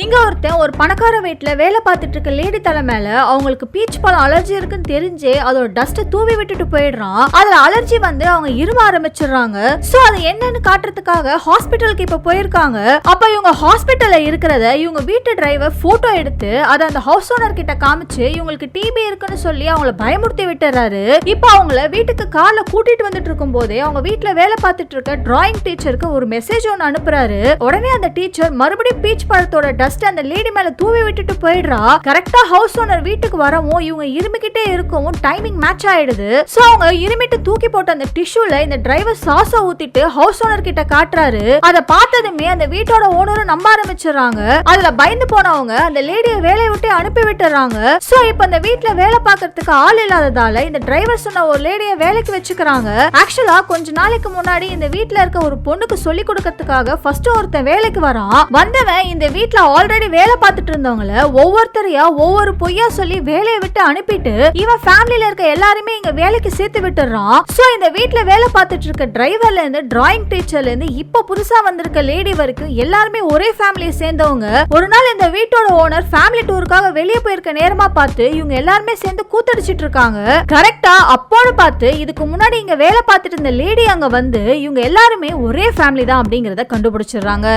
இங்க ஒருத்தன் ஒரு பணக்கார வீட்டுல வேலை பார்த்துட்டு இருக்க லேடி தலை மேல அவங்களுக்கு பீச் பழம் அலர்ஜி இருக்குன்னு தெரிஞ்சு அதோட டஸ்ட் தூவி விட்டுட்டு போயிடுறான். அதுல அலர்ஜி வந்து அவங்க இரும ஆரம்பிச்சிடுறாங்க. சோ அது என்னன்னு காட்டுறதுக்காக ஹாஸ்பிட்டலுக்கு இப்ப போயிருக்காங்க. அப்ப இவங்க ஹாஸ்பிட்டல்ல இருக்கிறத இவங்க வீட்டு டிரைவர் போட்டோ எடுத்து அதை அந்த ஹவுஸ் ஓனர் கிட்ட காமிச்சு இவங்களுக்கு டிபி இருக்குன்னு சொல்லி அவங்கள பயமுறுத்தி விட்டுறாரு. இப்ப அவங்கள வீட்டுக்கு கார்ல கூட்டிட்டு வந்துட்டு இருக்கும் போதே அவங்க வீட்டுல வேலை பார்த்துட்டு இருக்க டிராயிங் டீச்சருக்கு ஒரு மெசேஜ் ஒன்னு அனுப்புறாரு. உடனே அந்த டீச்சர் மறுபடியும் பீச் பழத்தோட டஸ்ட் அந்த லேடி மேல தூவி விட்டுட்டு போயிடுறா. கரெக்டா ஹவுஸ் ஓனர் வீட்டுக்கு வரவும் இவங்க இருமிக்கிட்டே இருக்கவும் டைமிங் மேட்ச் ஆயிடுது. சோ அவங்க இருமிட்டு தூக்கி போட்ட அந்த டிஷ்யூல இந்த டிரைவர் சாஸ ஊத்திட்டு ஹவுஸ் ஓனர் கிட்ட காட்டுறாரு. அதை பார்த்ததுமே அந்த வீட்டோட ஓனரும் நம்ப ஆரம்பிச்சிடறாங்க. அதுல பயந்து போனவங்க அந்த லேடியை வேலையை விட்டு அனுப்பி விட்டுறாங்க. சோ இப்ப அந்த வீட்டுல வேலை பார்க்கறதுக்கு ஆள் இல்லாததால இந்த டிரைவர் சொன்ன ஒரு லேடியை வேலைக்கு வச்சுக்கிறாங்க. ஆக்சுவலா கொஞ்ச நாளைக்கு முன்னாடி இந்த வீட்டுல இருக்க ஒரு பொண்ணுக்கு சொல்லி கொடுக்கறதுக்காக ஃபர்ஸ்ட் ஒருத்தன் வேலைக்கு வரான். வந்தவன் இந்த வீட்டுல ஆல்ரெடி வேலை பார்த்துட்டு இருந்தவங்கள ஒவ்வொருத்தரையா ஒவ்வொரு பொய்யா சொல்லி வேலையை விட்டு அனுப்பிட்டு இவன் ஃபேமிலில இருக்க எல்லாருமே இங்க வேலைக்கு சேர்த்து விட்டுறான். சோ இந்த வீட்டுல வேலை பார்த்துட்டு இருக்க டிரைவர்ல இருந்து டிராயிங் டீச்சர்ல இருந்து இப்ப புதுசா வந்திருக்க லேடி வரைக்கும் எல்லாருமே ஒரே ஃபேமிலியை சேர்ந்தவங்க. ஒரு நாள் இந்த வீட்டோட ஓனர் ஃபேமிலி டூருக்காக வெளியே போயிருக்க நேரமா பார்த்து இவங்க எல்லாருமே சேர்ந்து கூத்தடிச்சிட்டு இருக்காங்க. கரெக்டா அப்போன்னு பார்த்து இதுக்கு முன்னாடி இங்க வேலை பார்த்துட்டு இருந்த லேடி அங்க வந்து இவங்க எல்லாருமே ஒரே ஃபேமிலி தான் அப்படிங்கறத கண்டுபிடிச்சிடுறாங்க.